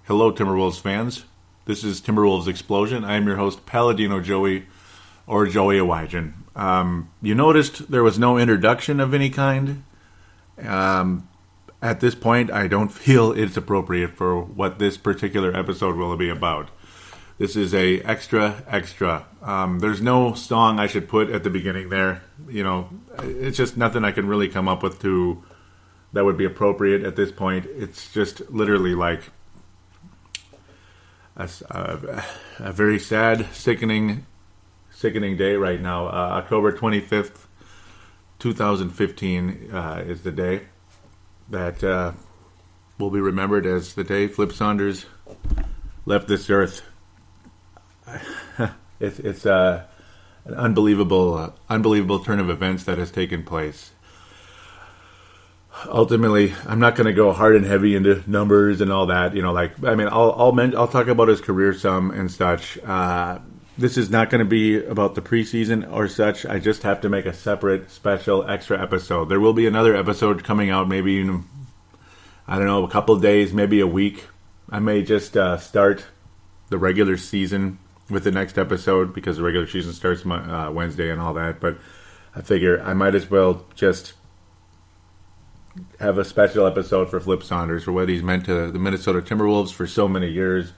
Hello, Timberwolves fans. This is Timberwolves Explosion. I am your host, Paladino Joey, or Joey Awajan. You noticed there was no introduction of any kind. At this point, I don't feel it's appropriate for what this particular episode will be about. This is a extra. There's no song I should put at the beginning there. You know, it's just nothing I can really come up with that would be appropriate at this point. It's just literally like a very sad, sickening day right now. October 25th, 2015 is the day that will be remembered as the day Flip Saunders left this earth. It's an unbelievable turn of events that has taken place. Ultimately, I'm not going to go hard and heavy into numbers and all that. You know, I'll talk about his career some and such. This is not going to be about the preseason or such. I just have to make a separate, special, extra episode. There will be another episode coming out maybe in, a couple of days, maybe a week. I may just start the regular season with the next episode because the regular season starts Wednesday and all that. But I figure I might as well just have a special episode for Flip Saunders, for what he's meant to the Minnesota Timberwolves for so many years,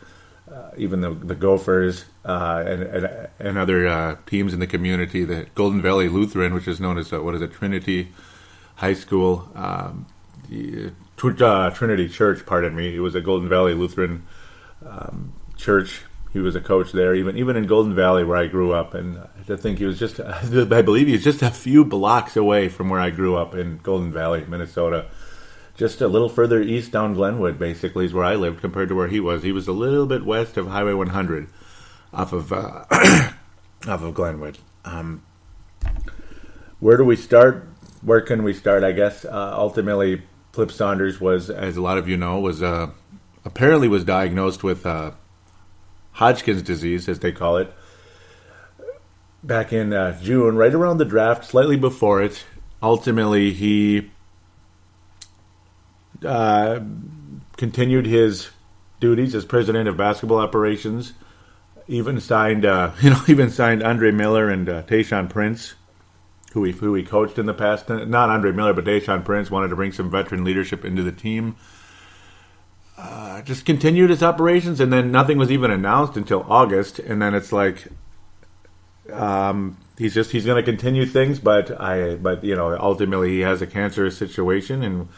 even the Gophers and other teams in the community. The Golden Valley Lutheran, which is known as Trinity High School, Trinity Church. Pardon me. It was a Golden Valley Lutheran church. He was a coach there, even in Golden Valley where I grew up, and I think I believe he was just a few blocks away from where I grew up in Golden Valley, Minnesota. Just a little further east down Glenwood, basically, is where I lived compared to where he was. He was a little bit west of Highway 100, off of Glenwood. Where do we start? Where can we start? I guess ultimately, Flip Saunders was, as a lot of you know, apparently was diagnosed with Hodgkin's disease, as they call it, back in June, right around the draft, slightly before it. Ultimately, he continued his duties as president of basketball operations. Even signed Andre Miller and Tayshaun Prince, who he coached in the past. Not Andre Miller, but Tayshaun Prince wanted to bring some veteran leadership into the team. Just continued his operations, and then nothing was even announced until August. And then it's like he's going to continue things, but ultimately he has a cancerous situation, and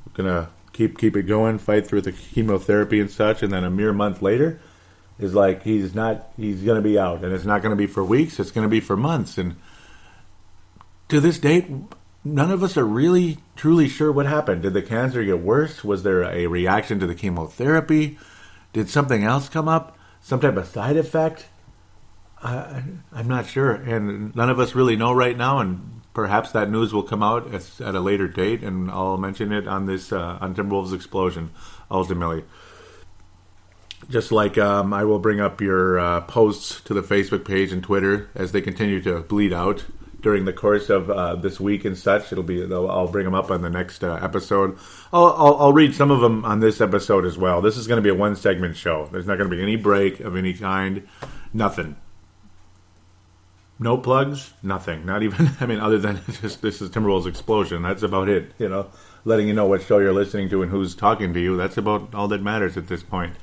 we're gonna keep it going, fight through the chemotherapy and such. And then a mere month later, is like he's going to be out, and it's not going to be for weeks. It's going to be for months. And to this date, none of us are really, truly sure what happened. Did the cancer get worse? Was there a reaction to the chemotherapy? Did something else come up? Some type of side effect? I'm not sure. And none of us really know right now, and perhaps that news will come out at a later date, and I'll mention it on this on Timberwolves Explosion, ultimately. Just like I will bring up your posts to the Facebook page and Twitter as they continue to bleed out during the course of this week and such. I'll bring them up on the next episode. I'll read some of them on this episode as well. This is going to be a one-segment show. There's not going to be any break of any kind. Nothing. No plugs. Nothing. Not even. Other than just this is Timberwolves Explosion. That's about it. Letting you know what show you're listening to and who's talking to you. That's about all that matters at this point.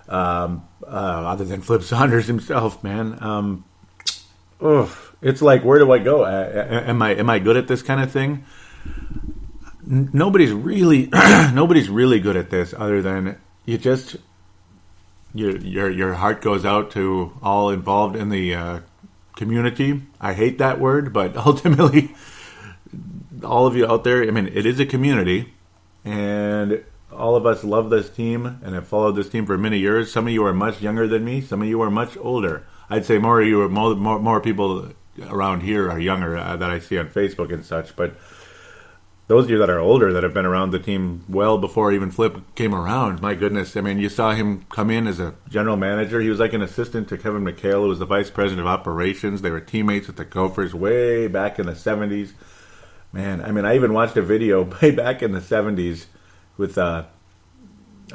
Other than Flip Saunders himself, man. It's like, where do I go? Am I good at this kind of thing? Nobody's really good at this, other than your heart goes out to all involved in the community. I hate that word, but ultimately, all of you out there, it is a community, and all of us love this team and have followed this team for many years. Some of you are much younger than me. Some of you are much older. I'd say more people around here are younger that I see on Facebook and such. But those of you that are older, that have been around the team well before even Flip came around, my goodness. You saw him come in as a general manager. He was like an assistant to Kevin McHale, who was the vice president of operations. They were teammates with the Gophers way back in the 70s. Man, I even watched a video way back in the 70s with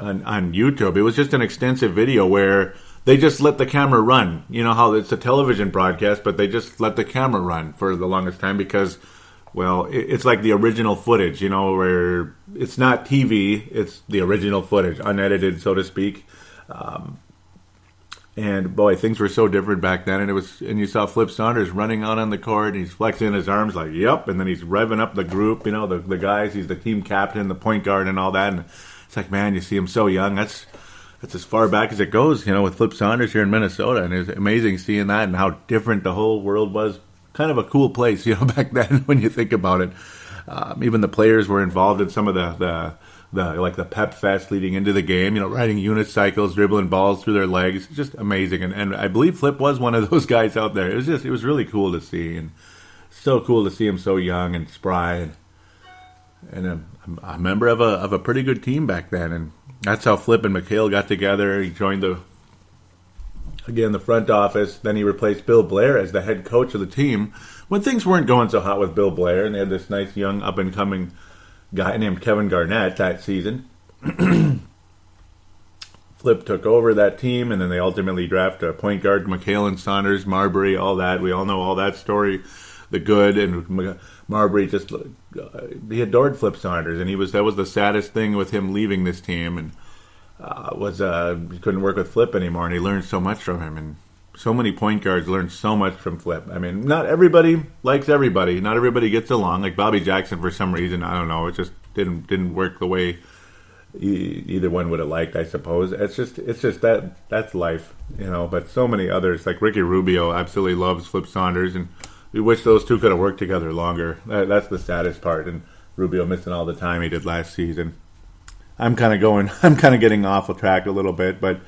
on YouTube. It was just an extensive video where they just let the camera run. You know how it's a television broadcast, but they just let the camera run for the longest time because, well, it's like the original footage, you know, where it's not TV, it's the original footage, unedited, so to speak. And boy, things were so different back then. And you saw Flip Saunders running out on the court. And he's flexing his arms like, yep. And then he's revving up the group, you know, the guys. He's the team captain, the point guard, and all that. And it's like, man, you see him so young. That's as far back as it goes, you know, with Flip Saunders here in Minnesota. And it's amazing seeing that and how different the whole world was. Kind of a cool place, you know, back then when you think about it. Even the players were involved in some of the pep fest leading into the game, you know, riding unicycles, dribbling balls through their legs. Just amazing. And I believe Flip was one of those guys out there. It was really cool to see, and so cool to see him so young and spry and a member of a pretty good team back then. And that's how Flip and McHale got together. He joined the front office. Then he replaced Bill Blair as the head coach of the team when things weren't going so hot with Bill Blair, and they had this nice young up and coming guy named Kevin Garnett that season. Flip took over that team, and then they ultimately drafted a point guard, McHale and Saunders, Marbury, all that. We all know all that story, the good. And Marbury just he adored Flip Saunders, and that was the saddest thing with him leaving this team, and he couldn't work with Flip anymore, and he learned so much from him. And so many point guards learn so much from Flip. I mean, not everybody likes everybody. Not everybody gets along. Like Bobby Jackson, for some reason, I don't know, it just didn't work the way either one would have liked, I suppose. It's just that's life, you know. But so many others, like Ricky Rubio, absolutely loves Flip Saunders, and we wish those two could have worked together longer. That's the saddest part. And Rubio missing all the time he did last season. I'm kind of getting off the track a little bit, but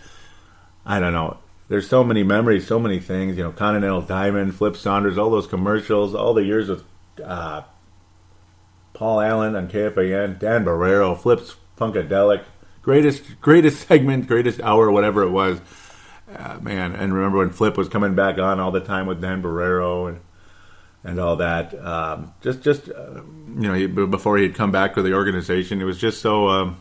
I don't know. There's so many memories, so many things, you know, Continental Diamond, Flip Saunders, all those commercials, all the years with Paul Allen on KFAN, Dan Barrero, Flip's Funkadelic, greatest segment, greatest hour, whatever it was. Man, and remember when Flip was coming back on all the time with Dan Barrero and all that. You know, before he'd come back to the organization, it was just so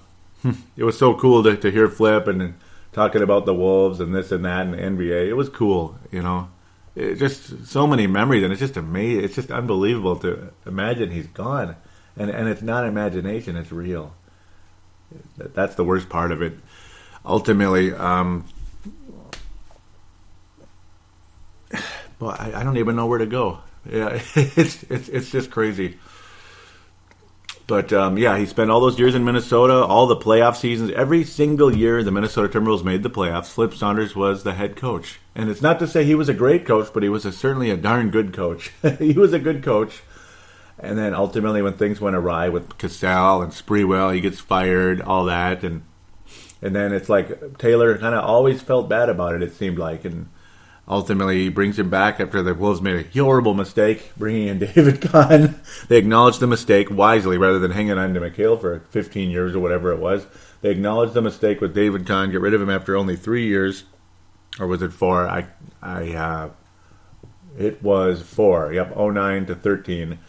it was so cool to hear Flip and talking about the Wolves and this and that and the NBA. It was cool, you know. It just so many memories, and it's just amazing. It's just unbelievable to imagine he's gone, and it's not imagination; it's real. That's the worst part of it. Ultimately, well, I don't even know where to go. Yeah, it's just crazy. But, yeah, he spent all those years in Minnesota, all the playoff seasons. Every single year the Minnesota Timberwolves made the playoffs, Flip Saunders was the head coach. And it's not to say he was a great coach, but he was certainly a darn good coach. He was a good coach. And then ultimately when things went awry with Cassell and Sprewell, he gets fired, all that. And then it's like Taylor kind of always felt bad about it seemed like. And ultimately, he brings him back after the Wolves made a horrible mistake, bringing in David Kahn. They acknowledged the mistake wisely rather than hanging on to McHale for 15 years or whatever it was. They acknowledged the mistake with David Kahn, get rid of him after only 3 years. Or was it 4? It was 4. Yep, 09 to 13.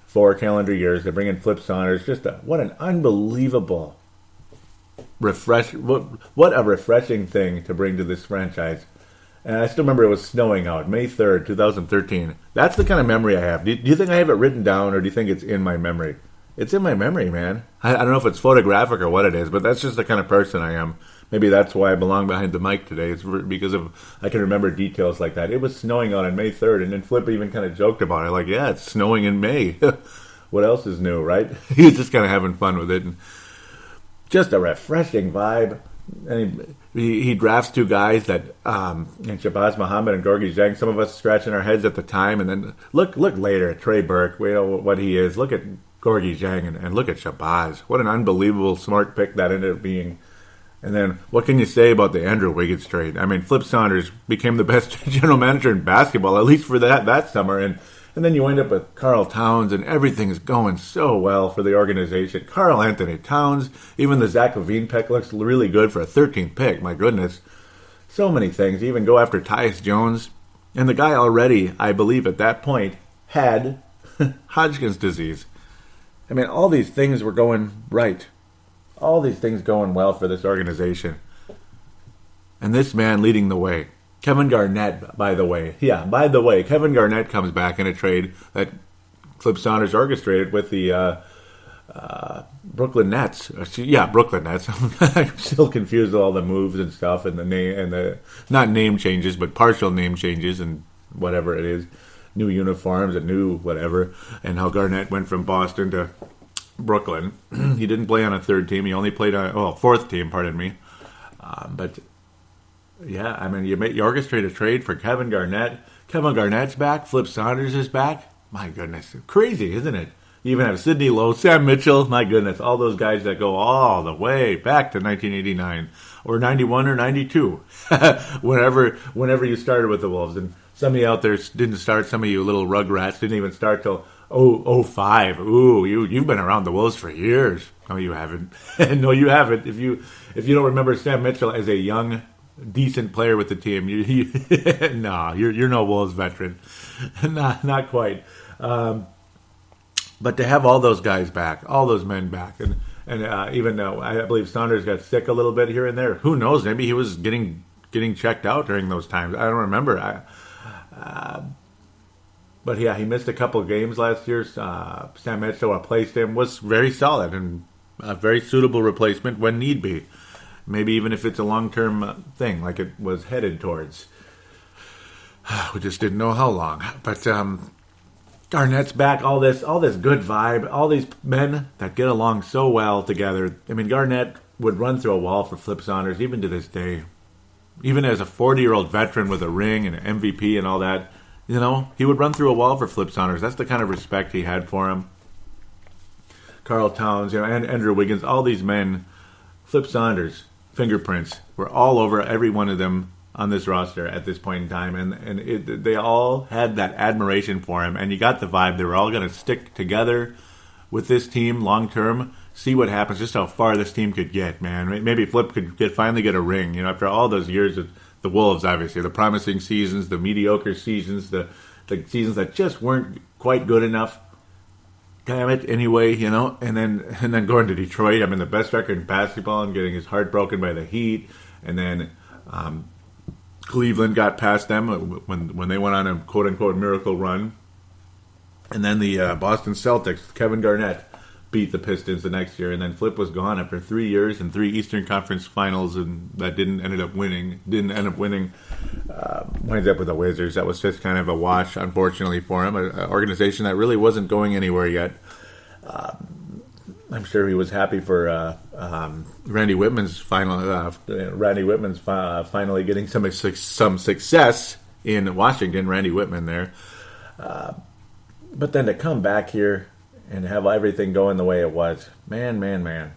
4 calendar years. They bring in Flip Saunders. What an unbelievable what a refreshing thing to bring to this franchise. And I still remember it was snowing out, May 3rd, 2013. That's the kind of memory I have. Do you think I have it written down, or do you think it's in my memory? It's in my memory, man. I don't know if it's photographic or what it is, but that's just the kind of person I am. Maybe that's why I belong behind the mic today. It's because I can remember details like that. It was snowing out on May 3rd, and then Flip even kind of joked about it. Like, yeah, it's snowing in May. What else is new, right? He was just kind of having fun with it. And just a refreshing vibe. And he drafts 2 guys that, and Shabazz Muhammad and Gorgui Dieng. Some of us scratching our heads at the time, and then look later at Trey Burke. We know what he is. Look at Gorgui Dieng and look at Shabazz. What an unbelievable smart pick that ended up being. And then what can you say about the Andrew Wiggins trade? I mean, Flip Saunders became the best general manager in basketball, at least for that summer, and then you wind up with Karl Towns, and everything is going so well for the organization. Karl Anthony Towns, even the Zach LaVine pick looks really good for a 13th pick. My goodness. So many things. Even go after Tyus Jones. And the guy already, I believe at that point, had Hodgkin's disease. I mean, all these things were going right. all these things going well for this organization. And this man leading the way. Kevin Garnett, by the way. Yeah, by the way, Kevin Garnett comes back in a trade that Flip Saunders orchestrated with the Brooklyn Nets. Yeah, Brooklyn Nets. I'm still confused with all the moves and stuff and the name and the not name changes, but partial name changes and whatever it is, new uniforms and new whatever, and how Garnett went from Boston to Brooklyn. He didn't play on a third team. He only played on fourth team. Pardon me. But yeah, I mean, you orchestrate a trade for Kevin Garnett. Kevin Garnett's back. Flip Saunders is back. My goodness, crazy, isn't it? You even have Sidney Lowe, Sam Mitchell. My goodness, all those guys that go all the way back to 1989 or 91 or 92. whenever you started with the Wolves, and some of you out there didn't start. Some of you little rugrats didn't even start till 05. Ooh, you've been around the Wolves for years. No, you haven't. No, you haven't. If you don't remember Sam Mitchell as a young, decent player with the team, you're no Wolves veteran. not quite. But to have all those guys back, all those men back, and even though I believe Saunders got sick a little bit here and there, who knows? Maybe he was getting checked out during those times. I don't remember. But yeah, he missed a couple of games last year. Sam Mitchell replaced him, was very solid and a very suitable replacement when need be. Maybe even if it's a long-term thing, like it was headed towards. We just didn't know how long. But Garnett's back, all this good vibe, all these men that get along so well together. I mean, Garnett would run through a wall for Flip Saunders, even to this day. Even as a 40-year-old veteran with a ring and an MVP and all that, he would run through a wall for Flip Saunders. That's the kind of respect he had for him. Carl Towns, and Andrew Wiggins, all these men, Flip Saunders, fingerprints were all over every one of them on this roster at this point in time, and they all had that admiration for him, and you got the vibe they were all going to stick together with this team long term, see what happens, just how far this team could get, man. Maybe Flip could finally get a ring, after all those years of the Wolves, obviously, the promising seasons, the mediocre seasons, the seasons that just weren't quite good enough. Damn it, anyway, and then going to Detroit. I mean, the best record in basketball and getting his heart broken by the Heat, and then Cleveland got past them when they went on a quote-unquote miracle run. And then the Boston Celtics, Kevin Garnett, beat the Pistons the next year. And then Flip was gone after 3 years and 3 Eastern Conference Finals, and that didn't end up winning. Winds up with the Wizards. That was just kind of a wash, unfortunately, for him. An organization that really wasn't going anywhere yet. I'm sure he was happy for Randy Whitman's finally getting some success in Washington. Randy Whitman there, but then to come back here and have everything going the way it was, man,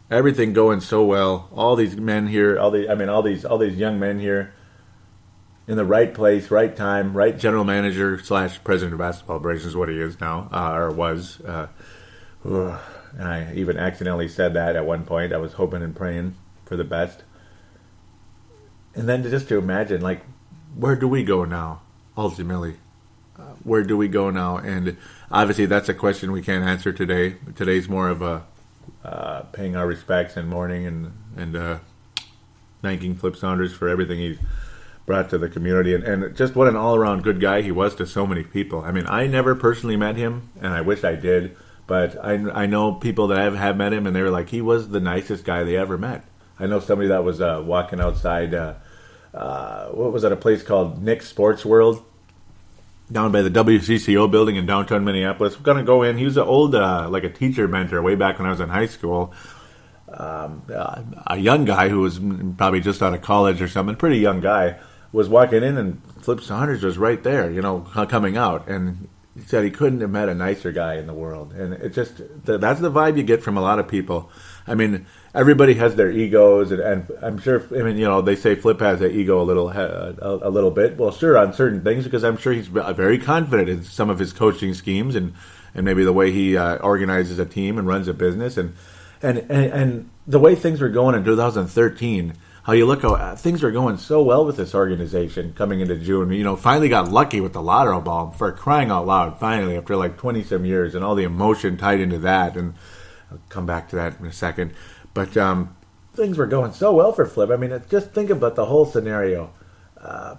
everything going so well. All these men here, all these young men here, in the right place, right time, right general manager / president of basketball operations is what he is now, or was. And I even accidentally said that at one point. I was hoping and praying for the best. And then just to imagine, where do we go now, ultimately? Where do we go now? And obviously that's a question we can't answer today. Today's more of a paying our respects and mourning and thanking Flip Saunders for everything he's brought to the community. And just what an all-around good guy he was to so many people. I mean, I never personally met him, and I wish I did. But I know people that have met him, and they were like, he was the nicest guy they ever met. I know somebody that was walking outside, what was that, a place called Nick's Sports World, down by the WCCO building in downtown Minneapolis. We're going to go in. He was an old, like a teacher mentor way back when I was in high school. A young guy who was probably just out of college or something, pretty young guy, was walking in, and Flip Saunders was right there, coming out. And he said he couldn't have met a nicer guy in the world. And it just, that's the vibe you get from a lot of people. I mean, everybody has their egos, and I'm sure, they say Flip has an ego a little bit. Well, sure, on certain things, because I'm sure he's very confident in some of his coaching schemes and maybe the way he organizes a team and runs a business. And the way things were going in 2013, how you look how things are going so well with this organization coming into June. Finally got lucky with the lotto ball, for crying out loud, finally, after 20-some years, and all the emotion tied into that. And I'll come back to that in a second. But things were going so well for Flip. I mean, just think about the whole scenario.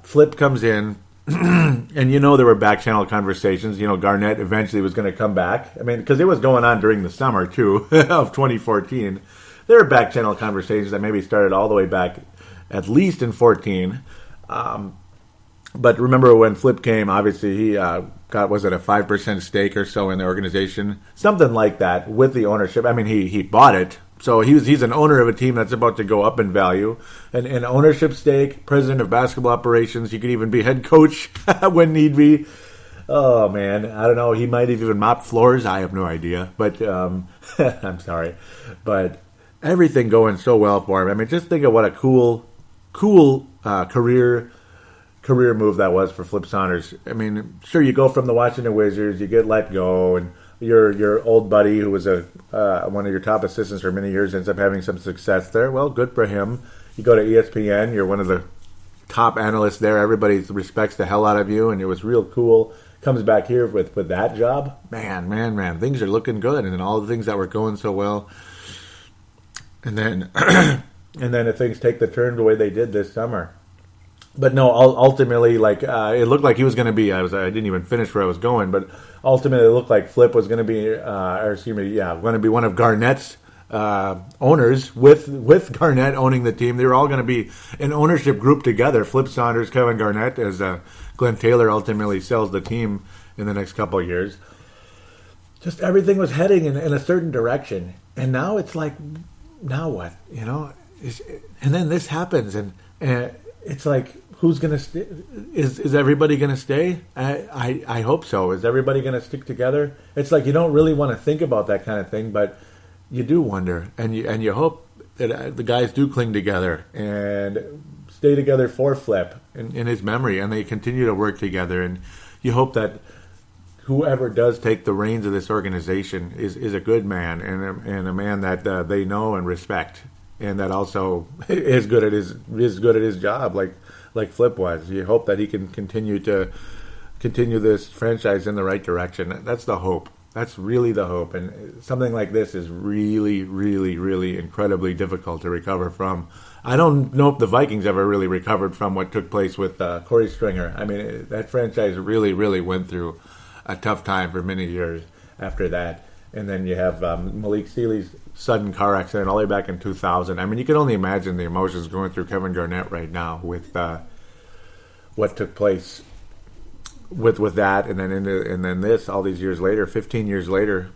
Flip comes in, and there were back channel conversations. Garnett eventually was going to come back. I mean, because it was going on during the summer, too, of 2014. There were back channel conversations that maybe started all the way back at least in 14. But remember when Flip came, obviously he was it a 5% stake or so in the organization? Something like that with the ownership. I mean, he bought it. So he's an owner of a team that's about to go up in value. An ownership stake, president of basketball operations. He could even be head coach when need be. Oh, man. I don't know. He might have even mopped floors. I have no idea. But I'm sorry. But everything going so well for him. I mean, just think of what a cool career move that was for Flip Saunders. I mean, sure, you go from the Washington Wizards, you get let go, and your old buddy who was one of your top assistants for many years ends up having some success there. Well, good for him. You go to ESPN, you're one of the top analysts there. Everybody respects the hell out of you, and it was real cool. Comes back here with that job. Man, things are looking good, and then all the things that were going so well. And then if things take the turn the way they did this summer. But no, ultimately, it looked like he was going to be. I didn't even finish where I was going, but ultimately, it looked like Flip was going to be, going to be one of Garnett's owners with Garnett owning the team. They were all going to be an ownership group together. Flip Saunders, Kevin Garnett, as Glenn Taylor ultimately sells the team in the next couple of years. Just everything was heading in a certain direction, and now it's like, now what? And then this happens, and it's like, who's going to stay? Is everybody going to stay? I hope so. Is everybody going to stick together? It's like you don't really want to think about that kind of thing, but you do wonder, and you hope that the guys do cling together and stay together for Flip in his memory, and they continue to work together. And you hope that whoever does take the reins of this organization is a good man and a man that they know and respect, and that also is good at his job, like Flip was. You hope that he can continue this franchise in the right direction. That's the hope. That's really the hope. And something like this is really, really, really incredibly difficult to recover from. I don't know if the Vikings ever really recovered from what took place with Corey Stringer. I mean, that franchise really, really went through a tough time for many years after that. And then you have Malik Sealy's sudden car accident all the way back in 2000. I mean, you can only imagine the emotions going through Kevin Garnett right now with what took place with that, and then this all these years later, 15 years later,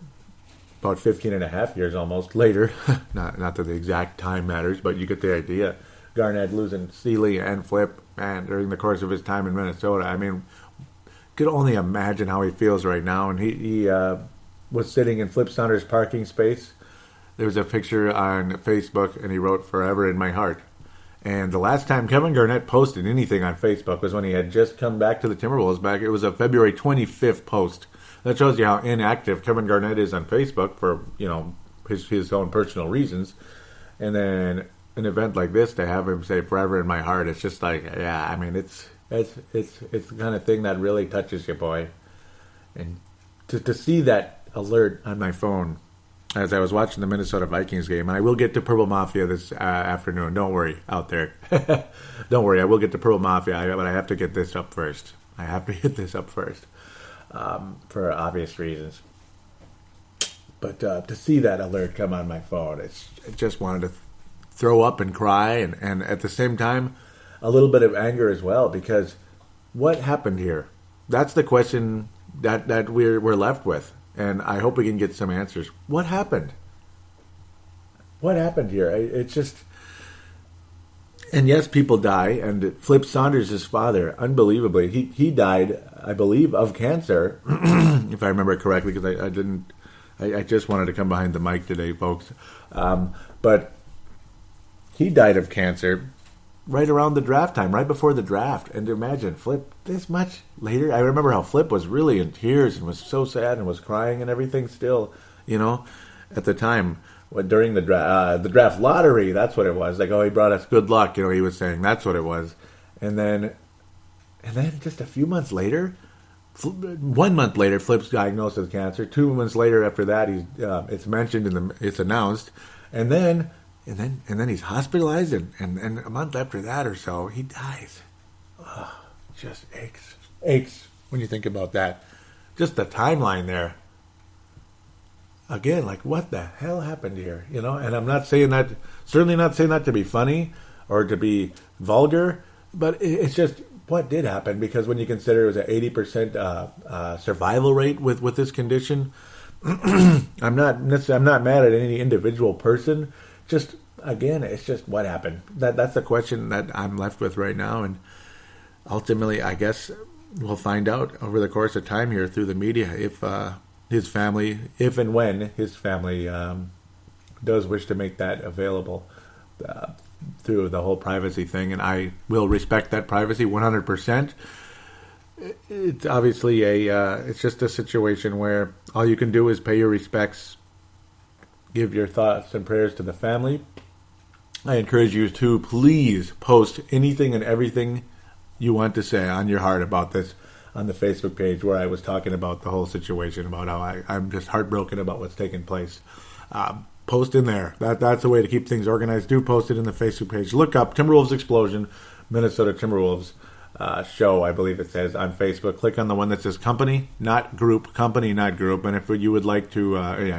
about 15 and a half years almost later. not that the exact time matters, but you get the idea. Garnett losing Sealy and Flip, and during the course of his time in Minnesota. I mean, could only imagine how he feels right now. And he was sitting in Flip Saunders' parking space. There was a picture on Facebook, and he wrote, "Forever in my heart." And the last time Kevin Garnett posted anything on Facebook was when he had just come back to the Timberwolves back. It was a February 25th post. That shows you how inactive Kevin Garnett is on Facebook for, his own personal reasons. And then an event like this, to have him say "forever in my heart," it's just like, yeah, I mean, it's the kind of thing that really touches you, boy. And to see that alert on my phone as I was watching the Minnesota Vikings game, and I will get to Purple Mafia this afternoon. Don't worry out there. Don't worry, I will get to Purple Mafia, but I have to get this up first. For obvious reasons. But to see that alert come on my phone, I just wanted to throw up and cry, and at the same time, a little bit of anger as well, because what happened here? That's the question that we're left with. And I hope we can get some answers. What happened? What happened here? It's just... And yes, people die. And Flip Saunders, his father, unbelievably, he died, I believe, of cancer, if I remember correctly, because I just wanted to come behind the mic today, folks. But he died of cancer right around the draft time, right before the draft. And imagine, Flip, this much later. I remember how Flip was really in tears and was so sad and was crying and everything still, at the time. During the draft lottery, that's what it was. Like, oh, he brought us good luck, he was saying. That's what it was. And then just a few months later, 1 month later, Flip's diagnosed with cancer. 2 months later, after that, it's mentioned it's announced, and then he's hospitalized, and a month after that or so, he dies. Just aches when you think about that. Just the timeline there. Again, like, what the hell happened here? And I'm not saying that, certainly not saying that to be funny or to be vulgar, but it's just what did happen, because when you consider it was an 80% survival rate with this condition, I'm not mad at any individual person. Just, again, it's just what happened. That's the question that I'm left with right now, and ultimately, I guess we'll find out over the course of time here through the media if his family, if and when his family does wish to make that available through the whole privacy thing, and I will respect that privacy 100%. It's obviously it's just a situation where all you can do is pay your respects, give your thoughts and prayers to the family. I encourage you to please post anything and everything you want to say on your heart about this on the Facebook page, where I was talking about the whole situation, about how I'm just heartbroken about what's taking place. Post in there. That's a way to keep things organized. Do post it in the Facebook page. Look up Timberwolves Explosion, Minnesota Timberwolves show, I believe it says, on Facebook. Click on the one that says company, not group. Company, not group. And if you would like to,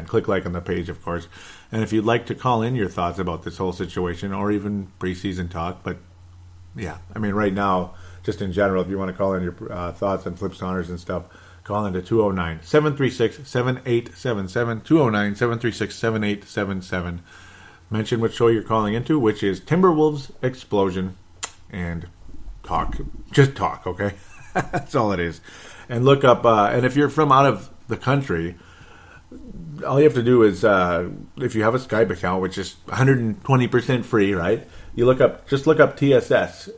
click like on the page, of course. And if you'd like to call in your thoughts about this whole situation, or even preseason talk, but yeah, I mean, right now, just in general, if you want to call in your thoughts on Flip Saunders and stuff, call into 209-736-7877, 209-736-7877. Mention what show you're calling into, which is Timberwolves Explosion, and talk. Just talk, okay? That's all it is. And look up, and if you're from out of the country, all you have to do is, if you have a Skype account, which is 120% free, right? Just look up TSS.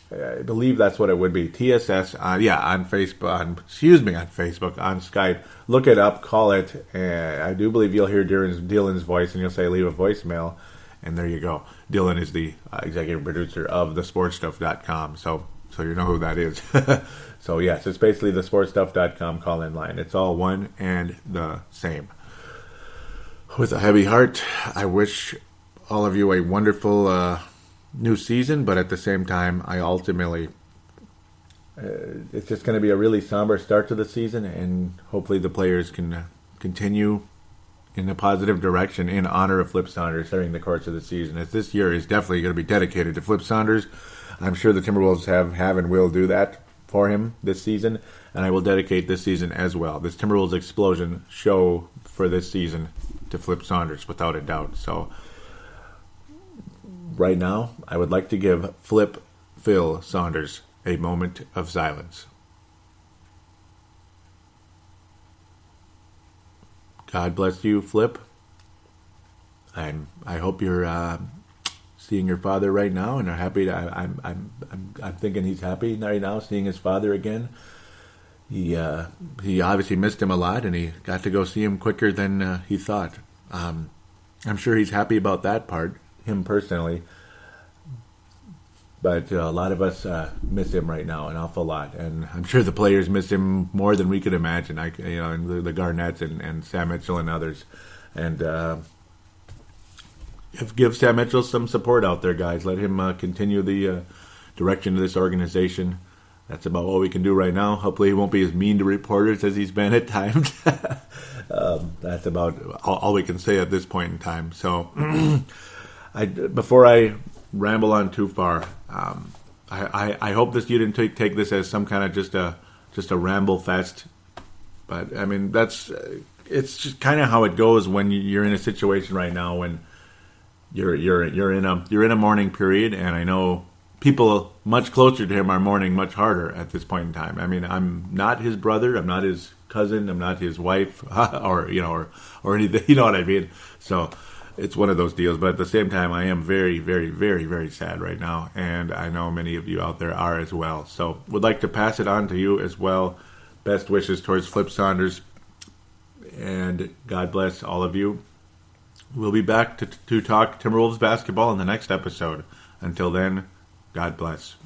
I believe that's what it would be. TSS, on Facebook, on Skype. Look it up, call it, and I do believe you'll hear Dylan's voice, and you'll say, leave a voicemail, and there you go. Dylan is the executive producer of thesportstuff.com, so you know who that is. So yes, it's basically thesportstuff.com call-in line. It's all one and the same. With a heavy heart, I wish all of you a wonderful new season, but at the same time, I ultimately, it's just going to be a really somber start to the season, and hopefully the players can continue in a positive direction in honor of Flip Saunders during the course of the season. As this year is definitely going to be dedicated to Flip Saunders. I'm sure the Timberwolves have and will do that for him this season, and I will dedicate this season as well. This Timberwolves Explosion show for this season to Flip Saunders, without a doubt. So right now, I would like to give Phil Saunders a moment of silence. God bless you, Flip. I hope you're seeing your father right now, and are happy. I'm thinking he's happy right now, seeing his father again. He obviously missed him a lot, and he got to go see him quicker than he thought. I'm sure he's happy about that part, him personally. But a lot of us miss him right now, an awful lot, and I'm sure the players miss him more than we could imagine. And the Garnetts and Sam Mitchell and others, and give Sam Mitchell some support out there, guys. Let him continue the direction of this organization. That's about all we can do right now. Hopefully, he won't be as mean to reporters as he's been at times. That's about all we can say at this point in time. So, before I ramble on too far, I hope this you didn't take this as some kind of just a ramble fest. But I mean, it's just kind of how it goes when you're in a situation right now when you're in a mourning period, and I know people much closer to him are mourning much harder at this point in time. I mean, I'm not his brother, I'm not his cousin, I'm not his wife, or anything. You know what I mean? So it's one of those deals. But at the same time, I am very, very, very, very sad right now, and I know many of you out there are as well. So would like to pass it on to you as well. Best wishes towards Flip Saunders, and God bless all of you. We'll be back to talk Timberwolves basketball in the next episode. Until then, God bless.